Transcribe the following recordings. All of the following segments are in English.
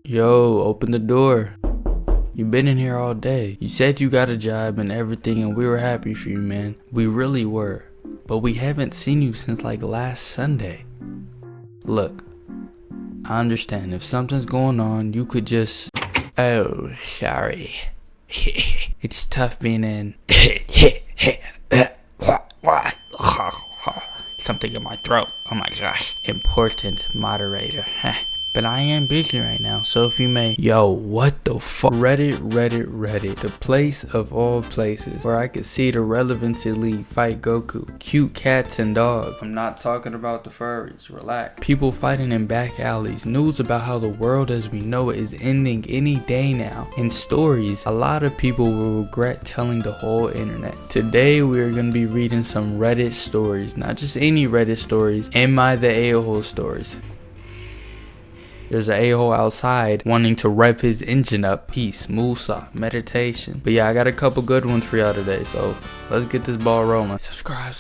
Yo, open the door. You've been in here all day. You said you got a job and everything, and we were happy for you, man. We really were. But we haven't seen you since like last Sunday. Look, I understand if something's going on, you could just... Oh, sorry. It's tough being in... Something in my throat. Oh my gosh. Important moderator. But I am busy right now, so if you may... Yo, what the fuck? Reddit. The place of all places where I could see the Relevancy League fight Goku. Cute cats and dogs. I'm not talking about the furries, relax. People fighting in back alleys. News about how the world as we know it is ending any day now. And stories a lot of people will regret telling the whole internet. Today we are going to be reading some Reddit stories. Not just any Reddit stories. Am I the a-hole stories? There's an a-hole outside wanting to rev his engine up. Peace, Musa, meditation. But yeah, I got a couple good ones for y'all today, so let's get this ball rolling. Subscribe.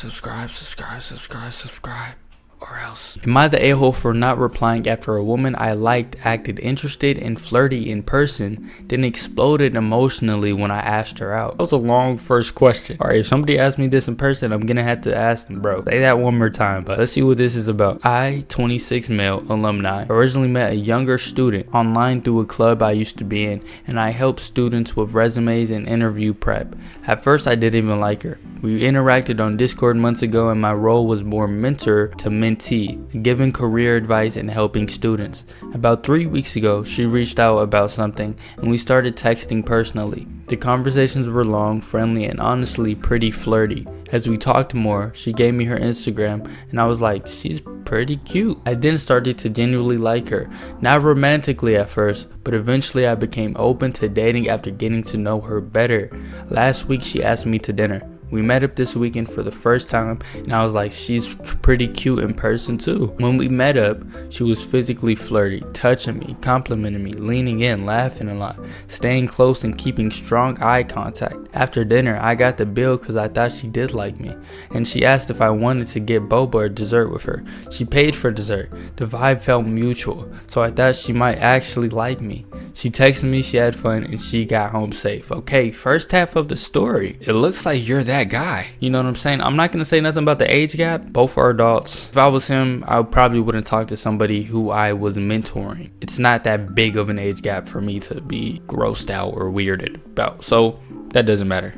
Or else. Am I the a-hole for not replying after a woman I liked acted interested and flirty in person, then exploded emotionally when I asked her out? That was a long first question. Alright, if somebody asked me this in person, I'm gonna have to ask them, bro. Say that one more time, but let's see what this is about. I, 26 male alumni, originally met a younger student online through a club I used to be in, and I helped students with resumes and interview prep. At first, I didn't even like her. We interacted on Discord months ago, and my role was more mentor to mentee, giving career advice and helping students. About 3 weeks ago, she reached out about something, and we started texting personally. The conversations were long, friendly, and honestly pretty flirty. As we talked more, she gave me her Instagram, and I was like, she's pretty cute. I then started to genuinely like her, not romantically at first, but eventually I became open to dating after getting to know her better. Last week she asked me to dinner. We met up this weekend for the first time, and I was like, she's pretty cute in person too. When we met up, she was physically flirty, touching me, complimenting me, leaning in, laughing a lot, staying close and keeping strong eye contact. After dinner, I got the bill because I thought she did like me, and she asked if I wanted to get boba or dessert with her. She paid for dessert. The vibe felt mutual, so I thought she might actually like me. She texted me she had fun and she got home safe. Okay, first half of the story. It looks like you're that guy. You know what I'm saying? I'm not gonna say nothing about the age gap. Both are adults. If I was him, I probably wouldn't talk to somebody who I was mentoring. It's not that big of an age gap for me to be grossed out or weirded about. So that doesn't matter.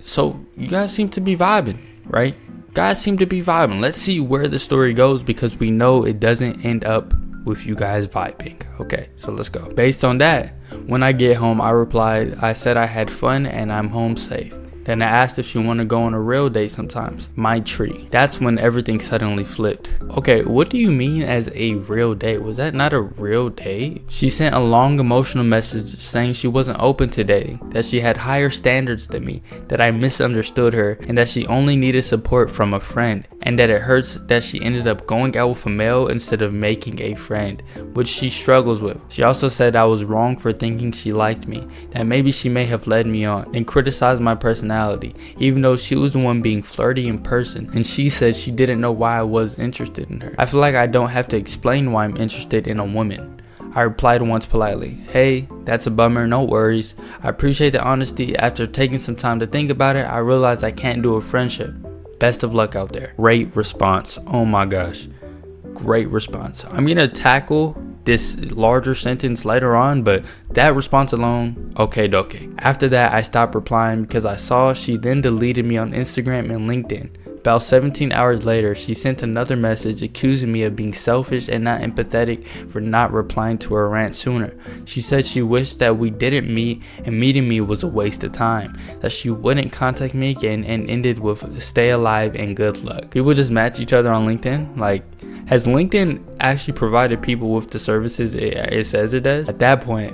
So you guys seem to be vibing, right? Guys seem to be vibing. Let's see where the story goes, because we know it doesn't end up with you guys vibing. Okay, so let's go. Based on that, when I get home, I replied, I said I had fun and I'm home safe. Then I asked if she wanted to go on a real date sometimes. My tree. That's when everything suddenly flipped. Okay, what do you mean as a real date? Was that not a real date? She sent a long emotional message saying she wasn't open to dating, that she had higher standards than me, that I misunderstood her, and that she only needed support from a friend, and that it hurts that she ended up going out with a male instead of making a friend, which she struggles with. She also said I was wrong for thinking she liked me, that maybe she may have led me on, and criticized my personality, even though she was the one being flirty in person, and she said she didn't know why I was interested in her. I feel like I don't have to explain why I'm interested in a woman. I replied once politely, hey, that's a bummer, no worries. I appreciate the honesty. After taking some time to think about it, I realized I can't do a friendship. Best of luck out there. Great response. Oh my gosh. Great response. I'm gonna tackle this larger sentence later on, but that response alone, okay dokie. After that, I stopped replying because I saw she then deleted me on Instagram and LinkedIn. About 17 hours later, she sent another message accusing me of being selfish and not empathetic for not replying to her rant sooner. She said she wished that we didn't meet and meeting me was a waste of time, that she wouldn't contact me again, and ended with stay alive and good luck. People just match each other on LinkedIn? Like, has LinkedIn actually provided people with the services it says it does? At that point,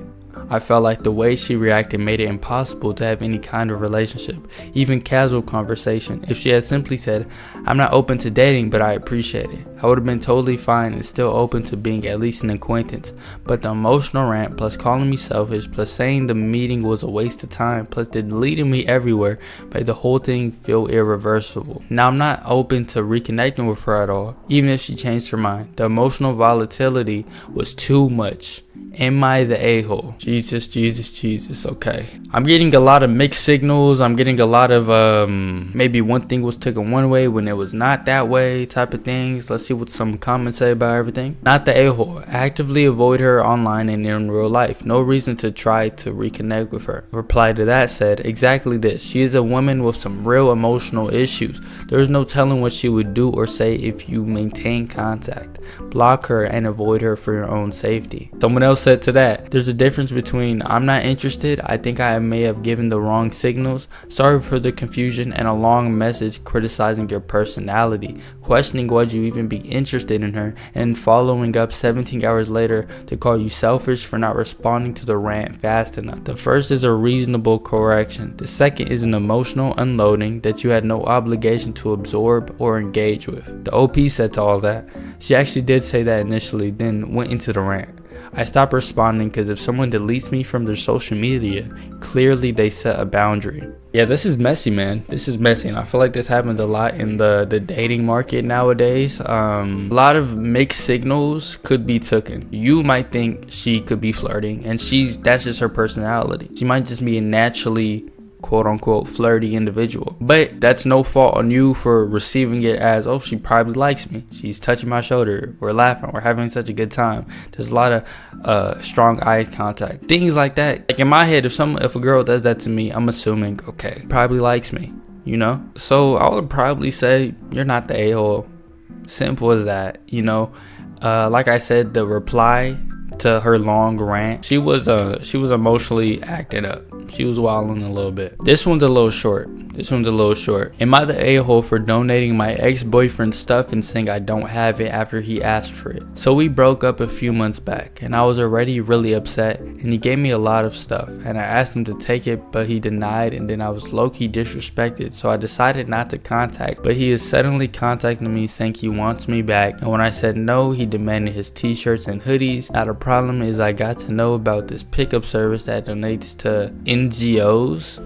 I felt like the way she reacted made it impossible to have any kind of relationship, even casual conversation. If she had simply said, "I'm not open to dating, but I appreciate it," I would have been totally fine and still open to being at least an acquaintance. But the emotional rant, plus calling me selfish, plus saying the meeting was a waste of time, plus deleting me everywhere, made the whole thing feel irreversible. Now I'm not open to reconnecting with her at all, even if she changed her mind. The emotional volatility was too much. Am I the a-hole? Jesus, okay. I'm getting a lot of mixed signals. I'm getting a lot of maybe one thing was taken one way when it was not that way type of things. Let's see what some comments say about everything. Not the a-hole. Actively avoid her online and in real life. No reason to try to reconnect with her. Reply to that said exactly this. She is a woman with some real emotional issues. There's no telling what she would do or say if you maintain contact. Block her and avoid her for your own safety. Someone else said to that, there's a difference between "I'm not interested, I think I may have given the wrong signals, sorry for the confusion," and a long message criticizing your personality, questioning why you even be interested in her, and following up 17 hours later to call you selfish for not responding to the rant fast enough. The first is a reasonable correction. The second is an emotional unloading that you had no obligation to absorb or engage with. The OP said to all that. She actually did say that initially, then went into the rant. I stopped responding because if someone deletes me from their social media, clearly they set a boundary. Yeah, this is messy, man. This is messy, and I feel like this happens a lot in the dating market nowadays. A lot of mixed signals could be taken. You might think she could be flirting, and that's just her personality. She might just be a naturally quote-unquote flirty individual, but that's no fault on you for receiving it as, "Oh, she probably likes me, she's touching my shoulder, we're laughing, we're having such a good time." There's a lot of strong eye contact, things like that. Like in my head, if a girl does that to me, I'm assuming, okay, probably likes me, you know. So I would probably say you're not the a-hole. Simple as that, you know. Like I said, the reply to her long rant, she was emotionally acting up. She was wilding a little bit. This one's a little short. Am I the a-hole for donating my ex-boyfriend's stuff and saying I don't have it after he asked for it? So we broke up a few months back and I was already really upset, and he gave me a lot of stuff and I asked him to take it, but he denied, and then I was low-key disrespected, so I decided not to contact, but he is suddenly contacting me saying he wants me back, and when I said no, he demanded his t-shirts and hoodies. Now the problem is I got to know about this pickup service that donates to NGOs,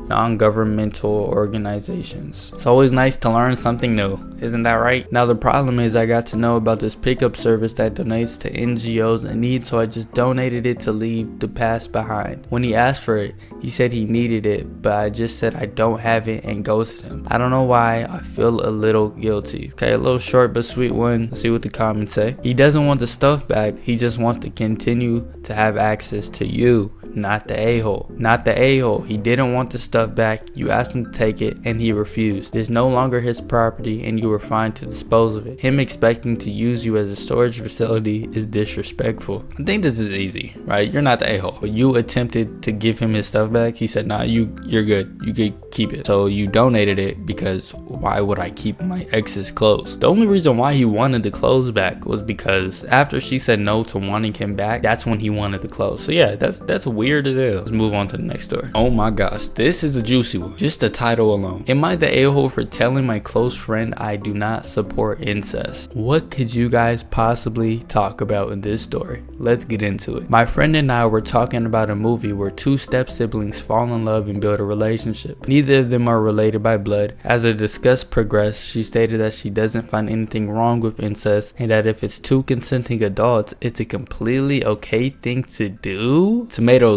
non-governmental organizations. It's always nice to learn something new, isn't that right? Now the problem is I got to know about this pickup service that donates to NGOs in need, so I just donated it to leave the past behind. When he asked for it, he said he needed it, but I just said I don't have it and ghosted him. I don't know why, I feel a little guilty. Okay, a little short but sweet one. Let's see what the comments say. He doesn't want the stuff back, he just wants to continue to have access to you, not the a-hole. Not the a-hole. He didn't want the stuff back, you asked him to take it and he refused. It's no longer his property and you were fine to dispose of it. Him expecting to use you as a storage facility is disrespectful. I think this is easy, right? You're not the a-hole. But you attempted to give him his stuff back. He said, "Nah, you're good. You could keep it." So you donated it because why would I keep my ex's clothes? The only reason why he wanted the clothes back was because after she said no to wanting him back, that's when he wanted the clothes. So yeah, that's weird as hell. Let's move on to the next story. Oh my gosh, this is a juicy one. Just the title alone. Am I the a-hole for telling my close friend I do not support incest? What could you guys possibly talk about in this story? Let's get into it. My friend and I were talking about a movie where two step siblings fall in love and build a relationship. Neither of them are related by blood. As the discussion progressed, she stated that she doesn't find anything wrong with incest and that if it's two consenting adults, it's a completely okay thing to do. Tomatoes.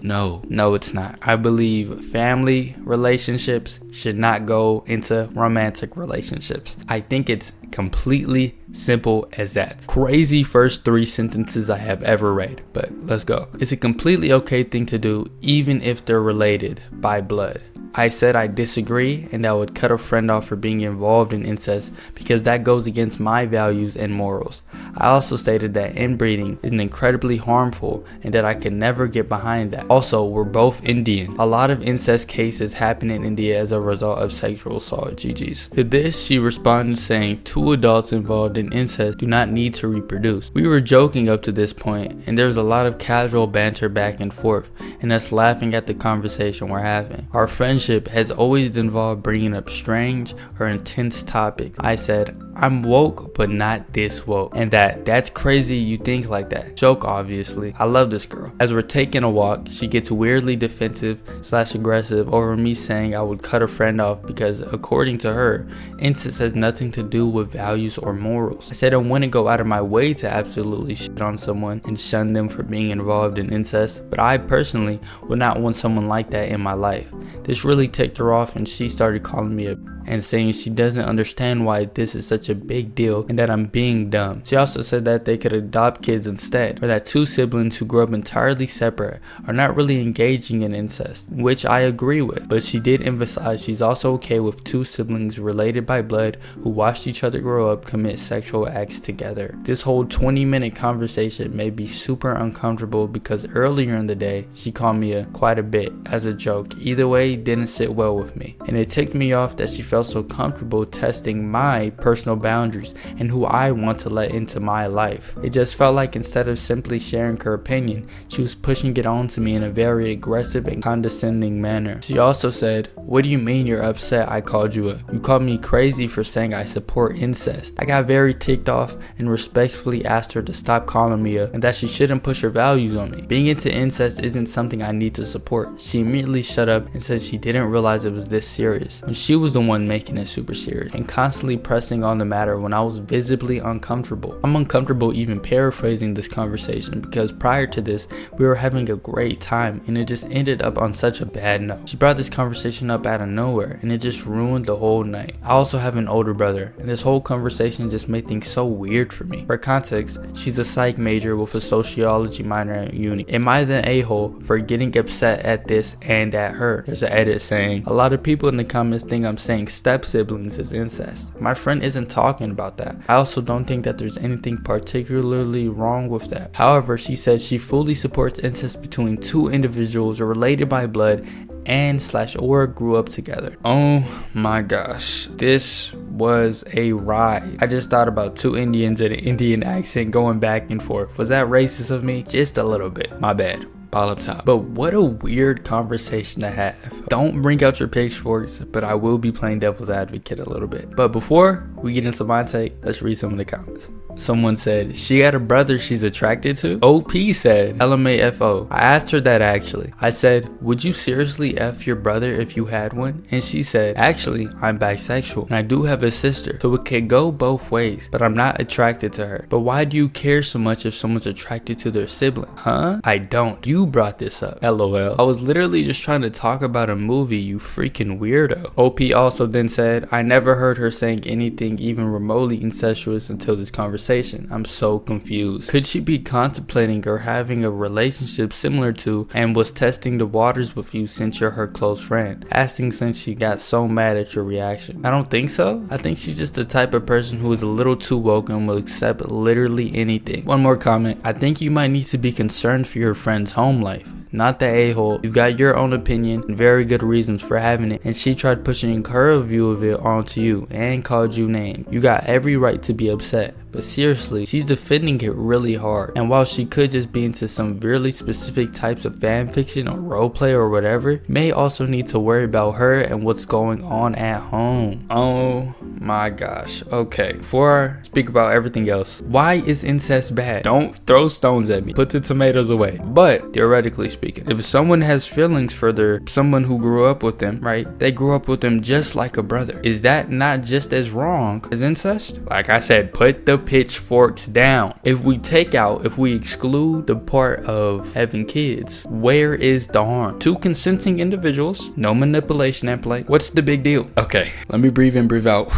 No, it's not. I believe family relationships should not go into romantic relationships. I think it's completely simple as that. Crazy first 3 sentences I have ever read, but let's go. It's a completely okay thing to do even if they're related by blood. I said I disagree and that I would cut a friend off for being involved in incest because that goes against my values and morals. I also stated that inbreeding is incredibly harmful and that I could never get behind that. Also, we're both Indian. A lot of incest cases happen in India as a result of sexual assault. GG's. To this, she responded saying 2 adults involved in incest do not need to reproduce. We were joking up to this point and there's a lot of casual banter back and forth and us laughing at the conversation we're having. Our friendship has always involved bringing up strange or intense topics. I said, I'm woke but not this woke, and that's crazy you think like that. Joke obviously. I love this girl. As we're taking a walk, she gets weirdly defensive / aggressive over me saying I would cut a friend off because according to her, incest has nothing to do with values or morals. I said I wouldn't go out of my way to absolutely shit on someone and shun them for being involved in incest, but I personally would not want someone like that in my life. This really ticked her off and she started calling me a and saying she doesn't understand why this is such a big deal and that I'm being dumb. She also said that they could adopt kids instead, or that 2 siblings who grew up entirely separate are not really engaging in incest, which I agree with, but she did emphasize she's also okay with 2 siblings related by blood who watched each other grow up commit sexual acts together. This whole 20-minute conversation made me super uncomfortable because earlier in the day she called me quite a bit as a joke. Either way, didn't sit well with me, and it ticked me off that she felt so comfortable testing my personal boundaries and who I want to let into my life. It just felt like instead of simply sharing her opinion, she was pushing it on to me in a very aggressive and condescending manner. She also said, what do you mean you're upset I called you a? You called me crazy for saying I support incest. I got very ticked off and respectfully asked her to stop calling me a and that she shouldn't push her values on me. Being into incest isn't something I need to support. She immediately shut up and said she didn't realize it was this serious, when she was the one making it super serious and constantly pressing on the matter when I was visibly uncomfortable. I'm uncomfortable even paraphrasing this conversation because prior to this we were having a great time and it just ended up on such a bad note. She brought this conversation up out of nowhere and it just ruined the whole night. I also have an older brother and this whole conversation just made things so weird for me. For context, she's a psych major with a sociology minor at uni. Am I the a-hole for getting upset at this and at her? There's an edit saying, a lot of people in the comments think I'm saying step siblings is incest. My friend isn't talking about that. I also don't think that there's anything particularly wrong with that. However, she said she fully supports incest between 2 individuals related by blood and / or grew up together. Oh my gosh, this was a ride. I just thought about 2 Indians in an Indian accent going back and forth. Was that racist of me? Just a little bit. My bad. Ball up top. But what a weird conversation to have. Don't bring out your pitchforks, but I will be playing devil's advocate a little bit. But before we get into my take, let's read some of the comments. Someone said, she got a brother she's attracted to? OP said, LMAFO. I asked her that actually. I said, would you seriously F your brother if you had one? And she said, actually, I'm bisexual and I do have a sister, so it could go both ways, but I'm not attracted to her. But why do you care so much if someone's attracted to their sibling? Huh? I don't. You brought this up. LOL. I was literally just trying to talk about a movie, you freaking weirdo. OP also then said, I never heard her saying anything even remotely incestuous until this conversation. I'm so confused. Could she be contemplating or having a relationship similar to and was testing the waters with you since you're her close friend? Asking since she got so mad at your reaction. I don't think so. I think she's just the type of person who is a little too woke and will accept literally anything. One more comment. I think you might need to be concerned for your friend's home life, not the a-hole. You've got your own opinion and very good reasons for having it, and she tried pushing her view of it onto you and called you names. You got every right to be upset, but seriously, she's defending it really hard. And while she could just be into some really specific types of fan fiction or roleplay or whatever, you may also need to worry about her and what's going on at home. Oh my gosh. Okay, before I speak about everything else, why is incest bad? Don't throw stones at me. Put the tomatoes away. But theoretically speaking, if someone has feelings for someone who grew up with them, right? They grew up with them just like a brother. Is that not just as wrong as incest? Like I said, put the pitchforks down. If we exclude the part of having kids, where is the harm? 2 consenting individuals, no manipulation at play. What's the big deal? Okay, let me breathe in, breathe out.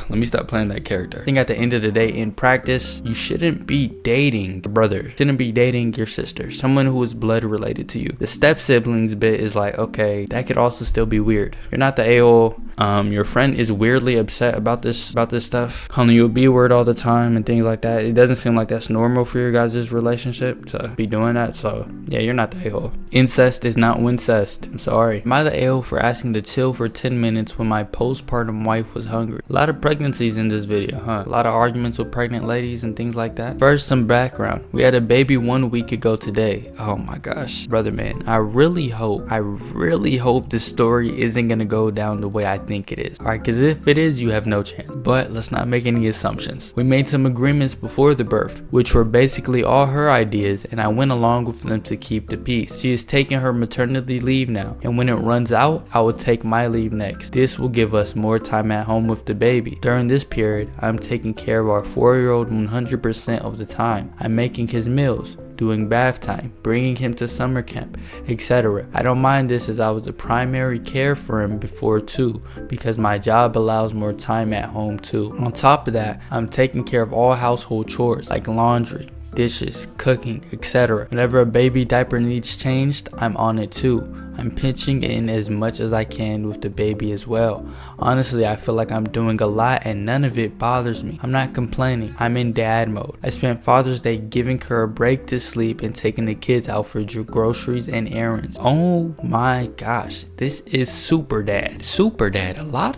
let me stop playing that character. I think at the end of the day, in practice, you shouldn't be dating your brother. Shouldn't be dating your sister. Someone who is blood related to you. The step siblings bit is like, okay, that could also still be weird. You're not the a-hole. Your friend is weirdly upset about this stuff, calling you a B-word all the time and things like that. It doesn't seem like that's normal for your guys' relationship to be doing that. So yeah, you're not the a-hole. Incest is not wincest. I'm sorry. Am I the a-hole for asking to chill for 10 minutes when my postpartum wife was hungry? A lot of pregnancies in this video, huh? A lot of arguments with pregnant ladies and things like that. First, some background. We had a baby 1 week ago today. Oh my gosh, brother man, I really hope this story isn't gonna go down the way I think it is. Alright, because if it is, you have no chance. But let's not make any assumptions. We made some agreements before the birth, which were basically all her ideas, and I went along with them to keep the peace. She is taking her maternity leave now, and when it runs out, I will take my leave next. This will give us more time at home with the baby. During this period, I'm taking care of our 4-year-old 100% of the time. I'm making his meals, doing bath time, bringing him to summer camp, etc. I don't mind this as I was the primary care for him before too, because my job allows more time at home too. On top of that, I'm taking care of all household chores like laundry, dishes, cooking, etc. Whenever a baby diaper needs changed, I'm on it too. I'm pitching in as much as I can with the baby as well. Honestly, I feel like I'm doing a lot and none of it bothers me. I'm not complaining. I'm in dad mode. I spent Father's Day giving her a break to sleep and taking the kids out for groceries and errands. Oh my gosh, this is super dad. Super dad. A lot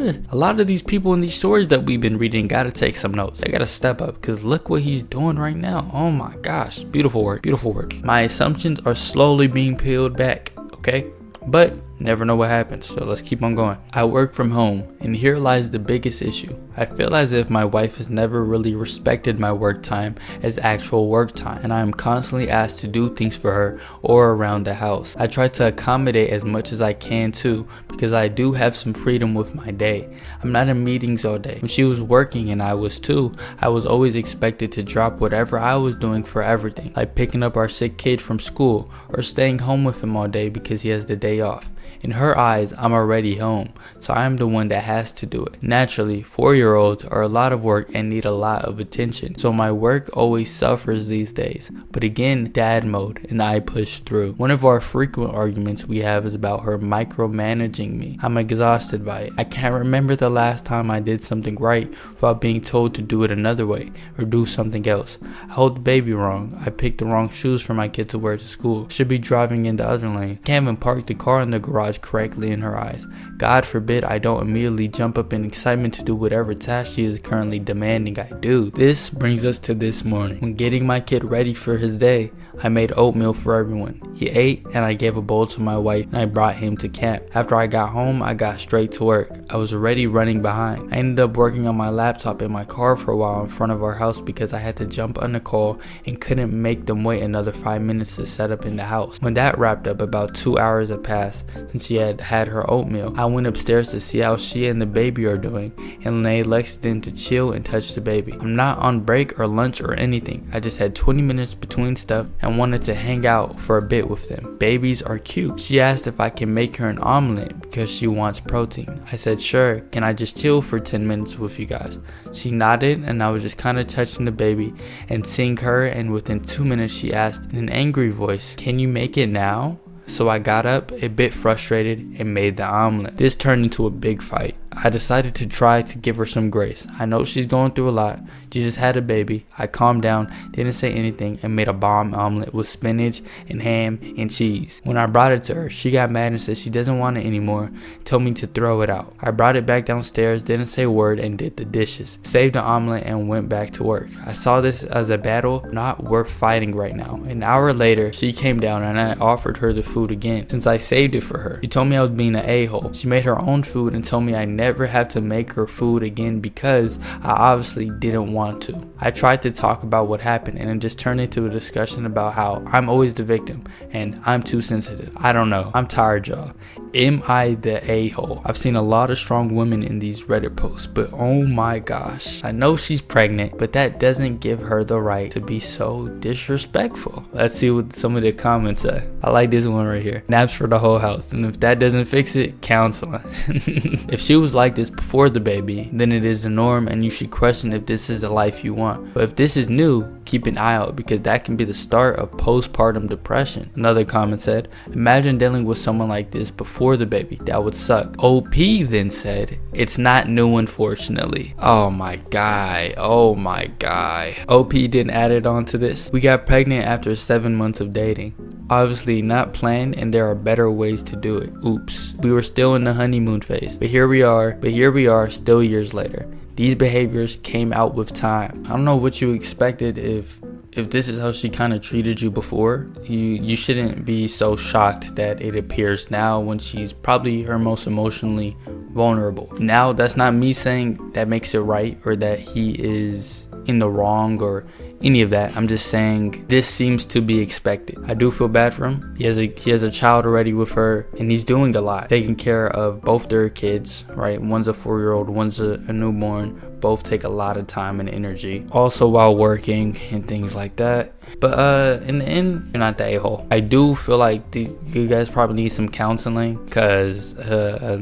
of these people in these stories that we've been reading gotta take some notes. They gotta step up because look what he's doing right now. Oh my gosh, beautiful work, beautiful work. My assumptions are slowly being peeled back, okay? But never know what happens, so let's keep on going. I work from home, and here lies the biggest issue. I feel as if my wife has never really respected my work time as actual work time, and I am constantly asked to do things for her or around the house. I try to accommodate as much as I can too, because I do have some freedom with my day. I'm not in meetings all day. When she was working and I was too, I was always expected to drop whatever I was doing for everything, like picking up our sick kid from school or staying home with him all day because he has the day off. In her eyes, I'm already home, so I'm the one that has to do it. Naturally, 4-year-olds are a lot of work and need a lot of attention, so my work always suffers these days. But again, dad mode, and I push through. One of our frequent arguments we have is about her micromanaging me. I'm exhausted by it. I can't remember the last time I did something right without being told to do it another way or do something else. I hold the baby wrong. I picked the wrong shoes for my kid to wear to school. Should be driving in the other lane. Can't even park the car in the garage correctly in her eyes. God forbid I don't immediately jump up in excitement to do whatever task she is currently demanding I do. This brings us to this morning. When getting my kid ready for his day, I made oatmeal for everyone. He ate and I gave a bowl to my wife and I brought him to camp. After I got home, I got straight to work. I was already running behind. I ended up working on my laptop in my car for a while in front of our house because I had to jump on a call and couldn't make them wait another 5 minutes to set up in the house. When that wrapped up, about 2 hours had passed since she had had her oatmeal. I went upstairs to see how she and the baby are doing and laid next to them to chill and touch the baby. I'm not on break or lunch or anything. I just had 20 minutes between stuff and wanted to hang out for a bit with them. Babies are cute. She asked if I can make her an omelet because she wants protein. I said sure, can I just chill for 10 minutes with you guys? She nodded and I was just kind of touching the baby and seeing her, and within 2 minutes she asked in an angry voice, can you make it now? So I got up, a bit frustrated, and made the omelet. This turned into a big fight. I decided to try to give her some grace. I know she's going through a lot. She just had a baby. I calmed down, didn't say anything, and made a bomb omelet with spinach and ham and cheese. When I brought it to her, she got mad and said she doesn't want it anymore and told me to throw it out. I brought it back downstairs, didn't say a word, and did the dishes. Saved the omelet and went back to work. I saw this as a battle not worth fighting right now. An hour later, she came down and I offered her the food again since I saved it for her. She told me I was being an a-hole. She made her own food and told me I never have to make her food again because I obviously didn't want to. I tried to talk about what happened and it just turned into a discussion about how I'm always the victim and I'm too sensitive. I don't know. I'm tired, y'all. Am I the a-hole? I've seen a lot of strong women in these Reddit posts, but oh my gosh. I know she's pregnant, but that doesn't give her the right to be so disrespectful. Let's see what some of the comments say. I like this one right here. Naps for the whole house. And if that doesn't fix it, counseling. If she was like this before the baby, then it is the norm and you should question if this is the life you want. But if this is new, keep an eye out because that can be the start of postpartum depression. Another comment said, imagine dealing with someone like this before the baby. That would suck. OP then said, it's not new unfortunately. Oh my guy. Oh my guy. OP didn't add it on to this. We got pregnant after 7 months of dating. Obviously not planned and there are better ways to do it. Oops. We were still in the honeymoon phase. But here we are still years later. These behaviors came out with time. I don't know what you expected if this is how she kind of treated you before. You shouldn't be so shocked that it appears now when she's probably her most emotionally vulnerable. Now, that's not me saying that makes it right or that he is in the wrong or any of that. I'm just saying this seems to be expected. I do feel bad for him. He has a child already with her and he's doing a lot, taking care of both their kids, right? One's a 4-year-old, one's a newborn. Both take a lot of time and energy, also while working and things like that. But in the end, you're not the a-hole. I do feel like you guys probably need some counseling because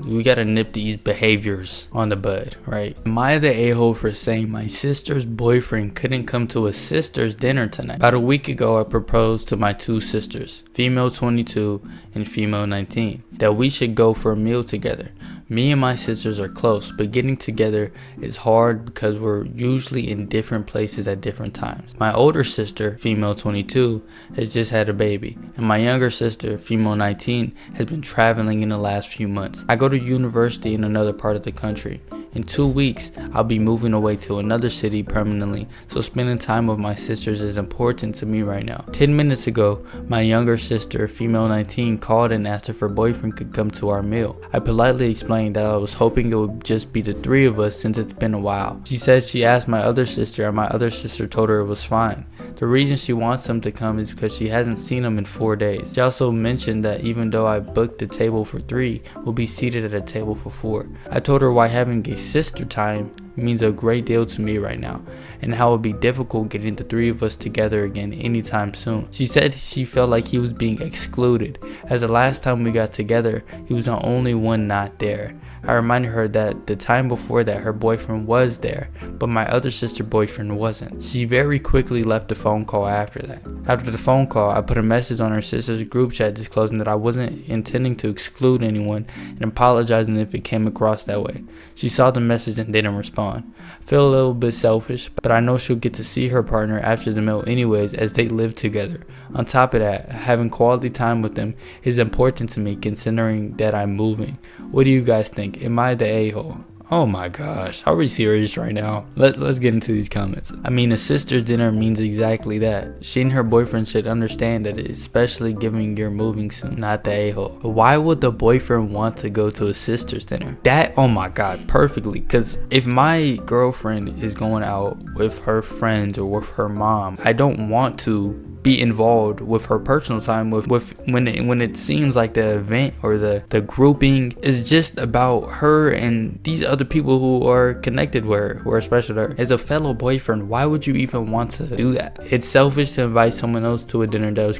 we gotta nip these behaviors on the bud, right? Am I the a-hole for saying my sister's boyfriend couldn't come to a sister's dinner tonight? About a week ago, I proposed to my 2 sisters, female 22 and female 19, that we should go for a meal together. Me and my sisters are close, but getting together is hard because we're usually in different places at different times. My older sister, female 22, has just had a baby, and my younger sister, female 19, has been traveling in the last few months. I go to university in another part of the country. In 2 weeks, I'll be moving away to another city permanently, so spending time with my sisters is important to me right now. 10 minutes ago, my younger sister, female 19, called and asked if her boyfriend could come to our meal. I politely explained that I was hoping it would just be the 3 of us since it's been a while. She said she asked my other sister and my other sister told her it was fine. The reason she wants them to come is because she hasn't seen them in 4 days. She also mentioned that even though I booked the table for 3, we'll be seated at a table for 4. I told her why having a sister time means a great deal to me right now and how it would be difficult getting the 3 of us together again anytime soon. She said she felt like he was being excluded as the last time we got together he was the only one not there. I reminded her that the time before that her boyfriend was there, but my other sister boyfriend wasn't. She very quickly left the phone call after that. After the phone call, I put a message on her sister's group chat disclosing that I wasn't intending to exclude anyone and apologizing if it came across that way. She saw the message and didn't respond. I feel a little bit selfish, but I know she'll get to see her partner after the meal anyways as they live together. On top of that, having quality time with them is important to me considering that I'm moving. What do you guys think? Am I the a-hole? Oh my gosh, are we serious right now? Let's get into these comments. I mean, a sister's dinner means exactly that. She and her boyfriend should understand that, especially given you're moving soon, not the a-hole. But why would the boyfriend want to go to a sister's dinner? That, oh my god, perfectly. Because if my girlfriend is going out with her friends or with her mom, I don't want to be involved with her personal time with when it seems like the event or the grouping is just about her and these other people who are connected with her, who are special to her. As a fellow boyfriend, why would you even want to do that? It's selfish to invite someone else to a dinner that was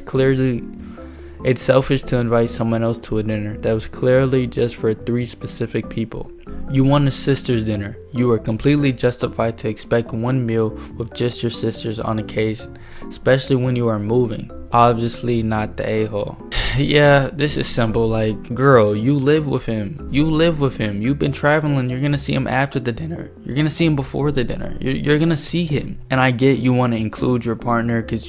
clearly just for 3 specific people. You want a sister's dinner. You are completely justified to expect one meal with just your sisters on occasion, especially when you are moving. Obviously not the a-hole. Yeah, this is simple. Like, girl, you live with him. You've been traveling. You're gonna see him after the dinner. You're gonna see him before the dinner. You're gonna see him. And I get you want to include your partner because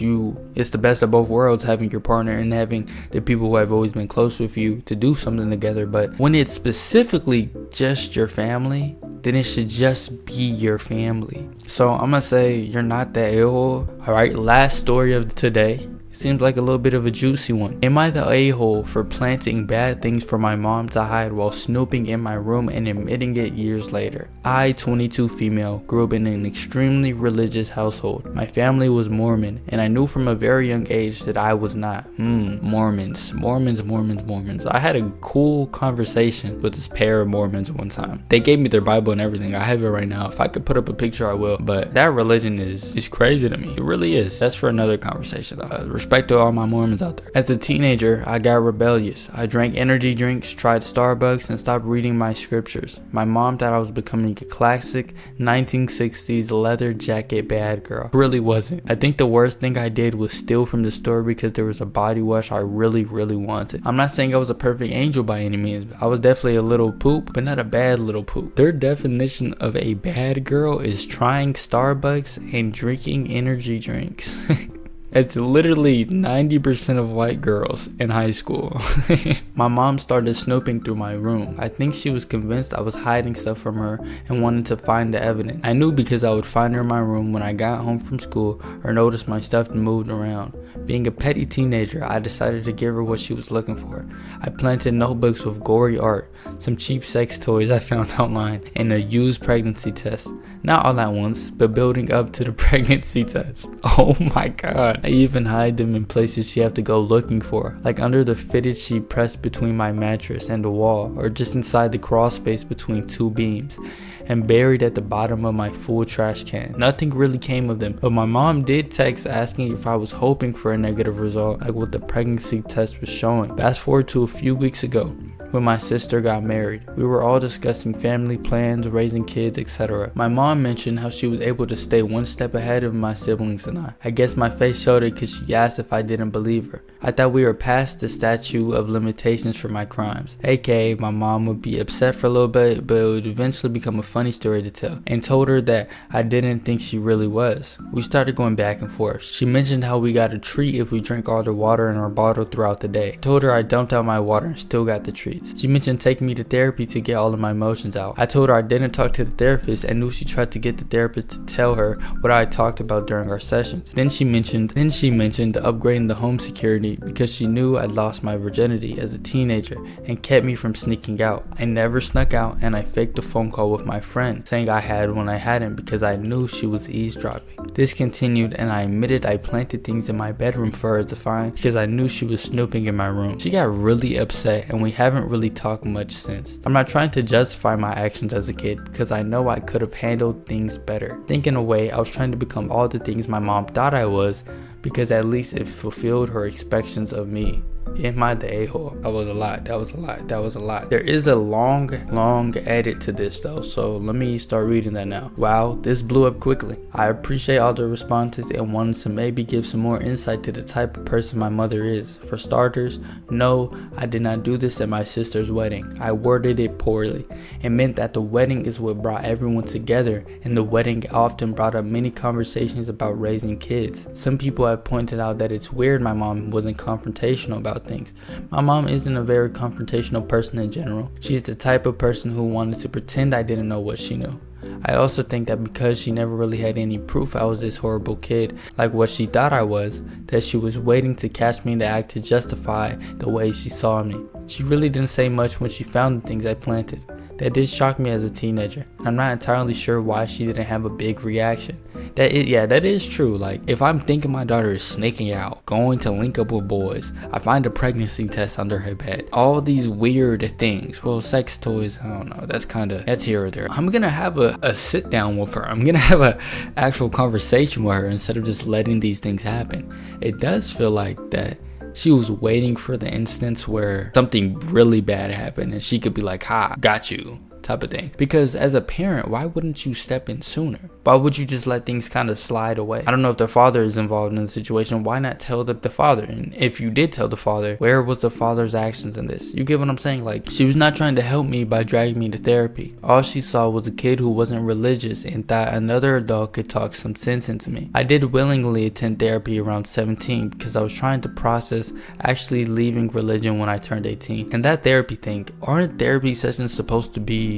it's the best of both worlds, having your partner and having the people who have always been close with you to do something together. But when it's specifically just your family, then it should just be your family. So I'm gonna say you're not the a-hole. All right, last story of today. Seems like a little bit of a juicy one. Am I the a-hole for planting bad things for my mom to hide while snooping in my room and admitting it years later? I, 22 female, grew up in an extremely religious household. My family was Mormon, and I knew from a very young age that I was not. Mormons. I had a cool conversation with this pair of Mormons one time. They gave me their Bible and everything. I have it right now. If I could put up a picture, I will. But that religion is crazy to me. It really is. That's for another conversation. Respect to all my Mormons out there. As a teenager, I got rebellious. I drank energy drinks, tried Starbucks, and stopped reading my scriptures. My mom thought I was becoming a classic 1960s leather jacket bad girl. Really wasn't. I think the worst thing I did was steal from the store because there was a body wash I really wanted. I'm not saying I was a perfect angel by any means. I was definitely a little poop, but not a bad little poop. Their definition of a bad girl is trying Starbucks and drinking energy drinks. It's literally 90% of white girls in high school. My mom started snooping through my room. I think she was convinced I was hiding stuff from her and wanted to find the evidence. I knew because I would find her in my room when I got home from school or noticed my stuff moved around. Being a petty teenager, I decided to give her what she was looking for. I planted notebooks with gory art, some cheap sex toys I found online, and a used pregnancy test. Not all at once, but building up to the pregnancy test. Oh my god. I even hide them in places she have to go looking for, like under the fitted sheet pressed between my mattress and the wall, or just inside the crawl space between two beams, and buried at the bottom of my full trash can. Nothing really came of them, but my mom did text asking if I was hoping for a negative result, like what the pregnancy test was showing. Fast forward to a few weeks ago, when my sister got married. We were all discussing family plans, raising kids, etc. My mom mentioned how she was able to stay one step ahead of my siblings and I. I guess my face showed it because she asked if I didn't believe her. I thought we were past the statute of limitations for my crimes, aka my mom would be upset for a little bit, but it would eventually become a funny story to tell, and told her that I didn't think she really was. We started going back and forth. She mentioned how we got a treat if we drank all the water in our bottle throughout the day. I told her I dumped out my water and still got the treat. She mentioned taking me to therapy to get all of my emotions out. I told her I didn't talk to the therapist and knew she tried to get the therapist to tell her what I talked about during our sessions. Then she mentioned upgrading the home security because she knew I'd lost my virginity as a teenager and kept me from sneaking out. I never snuck out, and I faked a phone call with my friend saying I had when I hadn't because I knew she was eavesdropping. This continued, and I admitted I planted things in my bedroom for her to find because I knew she was snooping in my room. She got really upset, and we haven't really talked much since. I'm not trying to justify my actions as a kid because I know I could have handled things better. I think in a way I was trying to become all the things my mom thought I was because at least it fulfilled her expectations of me. Am I the a-hole? That was a lot. There is a long edit to this though, so let me start reading that now. Wow, this blew up quickly. I appreciate all the responses and wanted to maybe give some more insight to the type of person my mother is. For starters, no, I did not do this at my sister's wedding. I worded it poorly. It meant that the wedding is what brought everyone together, and the wedding often brought up many conversations about raising kids. Some people have pointed out that it's weird my mom wasn't confrontational about things. My mom isn't a very confrontational person in general. She's the type of person who wanted to pretend I didn't know what she knew. I also think that because she never really had any proof I was this horrible kid, like what she thought I was, that she was waiting to catch me in the act to justify the way she saw me. She really didn't say much when she found the things I planted. That did shock me as a teenager. I'm not entirely sure why she didn't have a big reaction. That is true. Like, if I'm thinking my daughter is sneaking out, going to link up with boys, I find a pregnancy test under her bed, all these weird things. Well, sex toys, I don't know, that's here or there. I'm gonna have a sit down with her. I'm gonna have a actual conversation with her instead of just letting these things happen. It does feel like that she was waiting for the instance where something really bad happened and she could be like, ha, got you, type of thing. Because as a parent, why wouldn't you step in sooner? Why would you just let things kind of slide away? I don't know if the father is involved in the situation. Why not tell the father? And if you did tell the father, where was the father's actions in this? You get what I'm saying? Like, she was not trying to help me by dragging me to therapy. All she saw was a kid who wasn't religious and thought another adult could talk some sense into me. I did willingly attend therapy around 17 because I was trying to process actually leaving religion when I turned 18. And that therapy thing, aren't therapy sessions supposed to be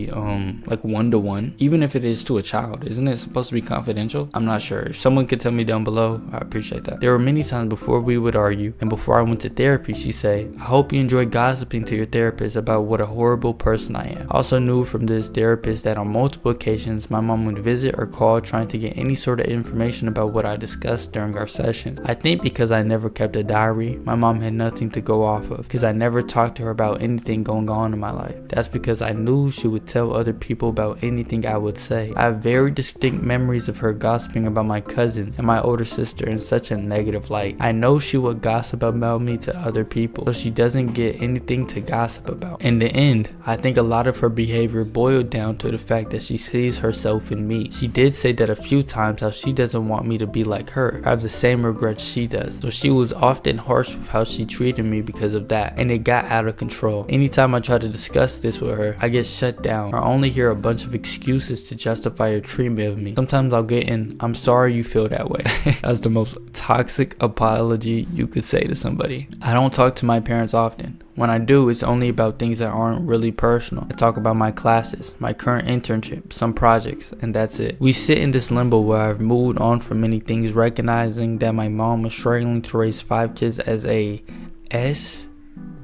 like one-to-one? Even if it is to a child, isn't it supposed to be confidential? I'm not sure. If someone could tell me down below, I appreciate that. There were many times before we would argue and before I went to therapy, she'd say, I hope you enjoy gossiping to your therapist about what a horrible person I am. I also knew from this therapist that on multiple occasions my mom would visit or call trying to get any sort of information about what I discussed during our sessions. I think because I never kept a diary, my mom had nothing to go off of because I never talked to her about anything going on in my life. That's because I knew she would tell other people about anything I would say. I have very distinct memories of her gossiping about my cousins and my older sister in such a negative light. I know she would gossip about me to other people, so she doesn't get anything to gossip about. In the end, I think a lot of her behavior boiled down to the fact that she sees herself in me. She did say that a few times how she doesn't want me to be like her. I have the same regrets she does. So she was often harsh with how she treated me because of that, and it got out of control. Anytime I try to discuss this with her, I get shut down or only hear a bunch of excuses to justify her treatment of me. Sometimes I'll get in, "I'm sorry you feel that way." That's the most toxic apology you could say to somebody. I don't talk to my parents often. When I do, it's only about things that aren't really personal. I talk about my classes, my current internship, some projects, and that's it. We sit in this limbo where I've moved on from many things, recognizing that my mom was struggling to raise 5 kids as a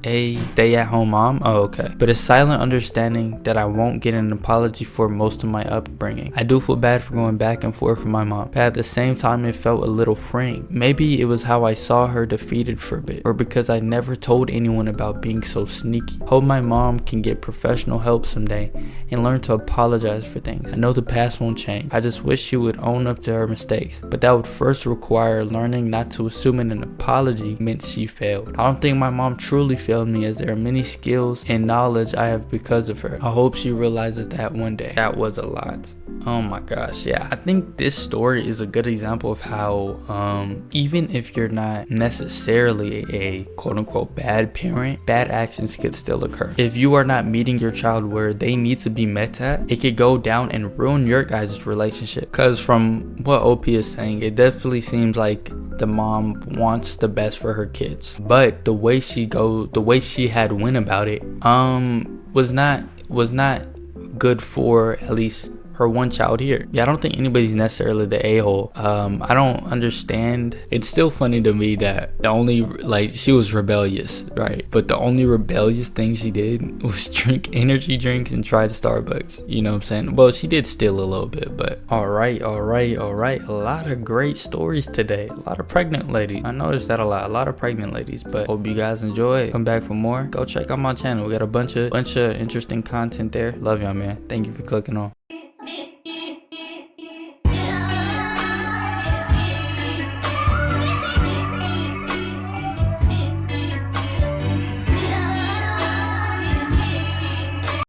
stay-at-home mom. Oh, okay. But a silent understanding that I won't get an apology for most of my upbringing. I do feel bad for going back and forth with my mom, but at the same time it felt a little freeing. Maybe it was how I saw her defeated for a bit, or because I never told anyone about being so sneaky. Hope my mom can get professional help someday and learn to apologize for things. I know the past won't change. I just wish she would own up to her mistakes, but that would first require learning not to assume an apology meant she failed. I don't think my mom truly failed me, as there are many skills and knowledge I have because of her. I hope she realizes that one day. That was a lot. Oh my gosh, yeah. I think this story is a good example of how even if you're not necessarily a quote-unquote bad parent, bad actions could still occur. If you are not meeting your child where they need to be met at, it could go down and ruin your guys' relationship. Because from what OP is saying, it definitely seems like the mom wants the best for her kids, but the way she had went about it was not good for at least her one child here. Yeah, I don't think anybody's necessarily the a-hole. I don't understand. It's still funny to me that the only, like, she was rebellious, right? But the only rebellious thing she did was drink energy drinks and try Starbucks. You know what I'm saying? Well, she did steal a little bit, but all right. A lot of great stories today. A lot of pregnant ladies. I noticed that a lot of pregnant ladies, but hope you guys enjoy. Come back for more. Go check out my channel. We got a bunch of interesting content there. Love y'all, man. Thank you for clicking on.